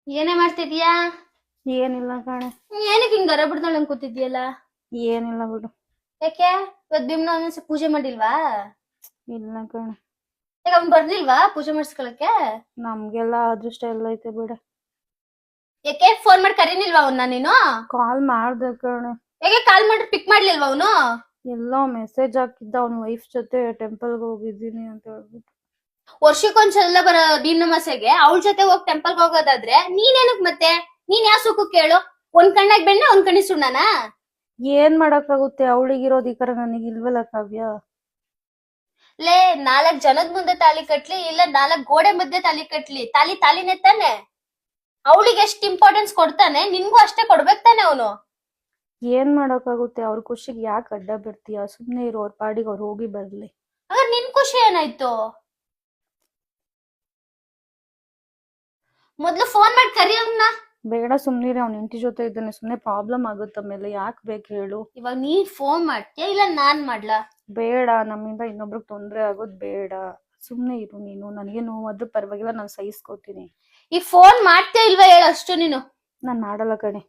ಏನೇ ಮಾಡ್ತಿದ್ಯಾ? ಏನಿಲ್ಲ ಕಣೆ. ಏನಕ್ಕೆ ಹಿಂಗ್ ಗರ ಬಿಡ್ದಳಂಗ್ ಕೂತಿದ್ಯಲ್ಲ? ಏನಿಲ್ಲ ಬಿಡು. ಯಾಕೆ ಇವತ್ ಭೀಮ್ನ ಒಂದೊಂದ್ಸ ಪೂಜೆ ಮಾಡಿಲ್ವಾ? ಇಲ್ಲ ಕಣೆ. ಯಾಕೆ ಅವ್ನ್ ಬರ್ಲಿಲ್ವಾ ಪೂಜೆ ಮಾಡಿಸ್ಕೊಳಕ್ಕೆ? ನಮ್ಗೆಲ್ಲ ಅದೃಷ್ಟ ಎಲ್ಲ ಐತೆ ಬಿಡ. ಯಾಕೆ ಫೋನ್ ಮಾಡಿ ಕರೀನಿಲ್ವಾ ಅವನ್ನ ನೀನು? ಕಾಲ್ ಮಾಡ್ದೆ ಕಣೆ. ಯಾಕೆ ಕಾಲ್ ಮಾಡ್ರೆ ಪಿಕ್ ಮಾಡ್ಲಿಲ್ವಾ ಅವನು? ಎಲ್ಲೋ ಮೆಸೇಜ್ ಹಾಕಿದ್ದ ಅವ್ನ ವೈಫ್ ಜೊತೆ ಟೆಂಪಲ್ಗೆ ಹೋಗಿದ್ದೀನಿ ಅಂತ ಹೇಳ್ಬಿಟ್ಟು. ವರ್ಷಕ್ಕೊಂದ್ಸಲ ಬರೋ ಭೀಮ್ನ ಮಸೆಗೆ ಅವಳ ಜೊತೆ ಹೋಗಿ ಟೆಂಪಲ್ಗೆ ಹೋಗೋದಾದ್ರೆ ನೀನೇನಕ್ ಮತ್ತೆ? ನೀನ್ ಯಾವ ಸುಖಕ್ಕೆ ಹೇಳು? ಒಂದ್ ಕಣ್ಣಾಗ್ ಬೆಣ್ಣೆ ಒಂದ್ ಕಣ್ಣಿ ಸುಣ್ಣನಾ? ಏನ್ ಮಾಡಕ್ಕಾಗುತ್ತೆ, ಅವಳಿಗಿರೋ ಅಧಿಕಾರ ನನಗೆ ಇಲ್ವಲ್ಲ ಕಾವ್ಯ. ಲೇ 4 ಜನದ ಮುಂದೆ ತಾಲಿ ಕಟ್ಲಿ ಇಲ್ಲ 4 ಗೋಡೆ ಮಧ್ಯೆ ತಾಲಿ ಕಟ್ಲಿ, ತಾಲಿನೇ ತಾನೆ. ಅವಳಿಗೆ ಎಷ್ಟು ಇಂಪಾರ್ಟೆನ್ಸ್ ಕೊಡ್ತಾನೆ ನಿನ್ಗೂ ಅಷ್ಟೇ ಕೊಡ್ಬೇಕು ತಾನೆ ಅವನು. ಏನ್ ಮಾಡಕ್ಕಾಗುತ್ತೆ, ಅವ್ರ ಖುಷಿಗೆ ಯಾಕೆ ಅಡ್ಡ ಬಿಡ್ತೀಯ? ಸುಮ್ನೆ ಇರೋ, ಅವ್ರ ಪಾಡಿಗೆ ಅವ್ರು ಹೋಗಿ ಬರ್ಲಿ. ಹಾಗಾದ್ರೆ ನಿನ್ ಖುಷಿ ಏನಾಯ್ತು? ಮೊದ್ಲು ಫೋನ್ ಮಾಡಿ ಕರಿ ಅವ್ನ. ಬೇಡ ಸುಮ್ನಿರಿ, ಅವ್ನ ಹೆಂಡತಿ ಜೊತೆ ಇದ್ದಾನೆ, ಸುಮ್ನೆ ಪ್ರಾಬ್ಲಮ್ ಆಗುತ್ತೆ ಆಮೇಲೆ. ಯಾಕೆ ಬೇಕು ಹೇಳು? ಇವಾಗ ನೀನ್ ಫೋನ್ ಮಾಡ್ತೀಯ ಇಲ್ಲ ನಾನ್ ಮಾಡ್ಲಾ? ಬೇಡ, ನಮ್ಮಿಂದ ಇನ್ನೊಬ್ರಿಗೆ ತೊಂದ್ರೆ ಆಗೋದ್ ಬೇಡ. ಸುಮ್ನೆ ಇರು ನೀನು. ನನಗೆ ನೋವಾದ್ರೂ ಪರವಾಗಿಲ್ಲ, ನಾನು ಸಹಿಸ್ಕೋತೀನಿ. ಈ ಫೋನ್ ಮಾಡ್ತೀಯ ಇಲ್ವಾ ಹೇಳು ಅಷ್ಟು ನೀನು. ನಾನ್ ಮಾಡಲ್ಲ ಕಣೆ.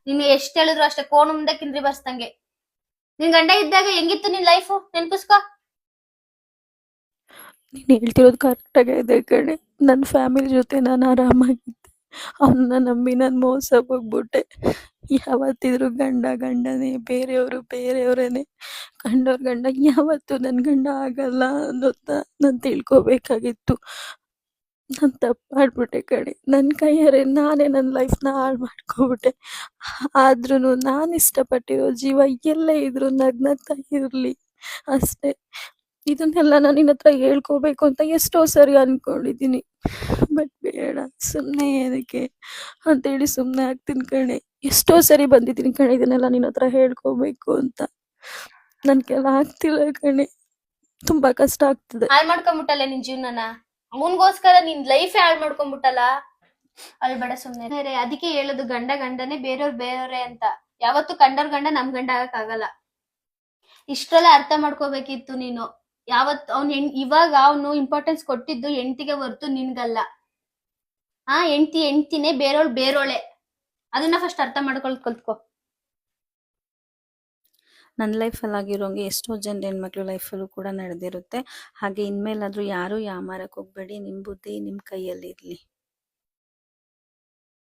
ನೀನ್ ಎಷ್ಟ್ ಹೇಳಿದ್ರು ಅಷ್ಟೇ, ಕೋಣ ಮುಂದೆ ಕಿಂದ್ರಿ ಬರ್ಸ್ದಂಗೆ. ನಿನ್ ಗಂಡ ಇದ್ದಾಗ ಹೆಂಗಿತ್ತು ನಿನ್ ಲೈಫ್ ನೆನ್ಪಿಸ್ಕೊ. ನೀನ್ ಹೇಳ್ತಿರೋದು ಕರೆಕ್ಟ್ ಆಗೇ ಇದೆ ಕಣೆ. ನನ್ನ ಫ್ಯಾಮಿಲಿ ಜೊತೆ ನಾನು ಆರಾಮಾಗಿದ್ದೆ. ಅವನ್ನ ನಂಬಿ ನಾನು ಮೋಸ ಹೋಗ್ಬಿಟ್ಟೆ. ಯಾವತ್ತಿದ್ರು ಗಂಡನೇ, ಬೇರೆಯವರು ಬೇರೆಯವರೇನೆ. ಕಂಡವ್ರ ಗಂಡ ಯಾವತ್ತು ನನ್ನ ಗಂಡ ಆಗಲ್ಲ ಅನ್ನೋದನ್ನ ನಾನು ತಿಳ್ಕೊಬೇಕಾಗಿತ್ತು. ನಾನು ತಪ್ಪು ಮಾಡ್ಬಿಟ್ಟೆ ಕಣೆ. ನನ್ನ ಕೈಯಾರೆ ನಾನೇ ನನ್ನ ಲೈಫ್ನ ಹಾಳು ಮಾಡ್ಕೊಬಿಟ್ಟೆ. ಆದ್ರೂ ನಾನು ಇಷ್ಟಪಟ್ಟಿರೋ ಜೀವ ಎಲ್ಲೇ ಇದ್ರು ನಗ್ನಗ್ತಾ ಇರಲಿ ಅಷ್ಟೇ. ಇದನ್ನೆಲ್ಲ ನಾನು ನಿನ್ನ ಹತ್ರ ಹೇಳ್ಕೋಬೇಕು ಅಂತ ಎಷ್ಟೋ ಸರಿ ಅನ್ಕೊಂಡಿದ್ದೀನಿ. ಬಟ್ ಬೇಡ, ಸುಮ್ಮನೆ ಏನಕ್ಕೆ ಅಂತೇಳಿ ಸುಮ್ಮನೆ ಆಗ್ತೀನಿ ಕಣೆ. ಎಷ್ಟೋ ಸರಿ ಬಂದಿದ್ದೀನಿ ಕಣೆ ಇದನ್ನೆಲ್ಲ ನಿನ್ನ ಹತ್ರ ಹೇಳ್ಕೋಬೇಕು ಅಂತ. ನನ್ ಕೆಲ ಆಗ್ತಿಲ್ಲ ಕಣೆ, ತುಂಬಾ ಕಷ್ಟ ಆಗ್ತಿದೆ. ಹಾಳ್ ಮಾಡ್ಕೊಂಡ್ಬಿಟ್ಟಲ್ಲ ನಿನ್ ಜೀವನನ. ಅವನ್ಗೋಸ್ಕರ ನಿನ್ ಲೈಫ್ ಹಾಳ್ ಮಾಡ್ಕೊಂಡ್ಬಿಟ್ಟಲ್ಲ. ಅಳ್ಬೇಡ ಸುಮ್ನೆ. ಅದಕ್ಕೆ ಹೇಳೋದು ಗಂಡನೇ, ಬೇರೆಯವ್ರು ಬೇರೆಯವ್ರೆ ಅಂತ. ಯಾವತ್ತು ಕಂಡವ್ರ ಗಂಡ ನಮ್ ಗಂಡ ಆಗಕ್ ಆಗಲ್ಲ. ಇಷ್ಟೆಲ್ಲ ಅರ್ಥ ಮಾಡ್ಕೋಬೇಕಿತ್ತು ನೀನು. ಯಾವತ್ ಇವಾಗ ಅವನು ಇಂಪಾರ್ಟೆನ್ಸ್ ಕೊಟ್ಟಿದ್ದು ಹೆಂಡತಿಗೆ ಹೊರ್ತು ನಿನ್ಗಲ್ಲ. ಹೆಂಡತಿನೇ, ಬೇರೋಳ್ ಬೇರೋಳೆ. ಅದನ್ನ ಫಸ್ಟ್ ಅರ್ಥ ಮಾಡ್ಕೊಳ್ ಕಲ್ತ್ಕೊ. ನನ್ನ ಲೈಫಲ್ಲಿ ಆಗಿರೋಂಗೆ ಎಷ್ಟೋ ಜನ ಹೆಣ್ಮಕ್ಳು ಲೈಫಲ್ಲೂ ಕೂಡ ನಡೆದಿರುತ್ತೆ. ಹಾಗೆ ಇನ್ಮೇಲಾದ್ರೂ ಯಾರು ಯಾಮಾರಕ್ಕೆ ಹೋಗ್ಬೇಡಿ. ನಿಮ್ಮ ಬುದ್ಧಿ ನಿಮ್ಮ ಕೈಯಲ್ಲಿ ಇರಲಿ.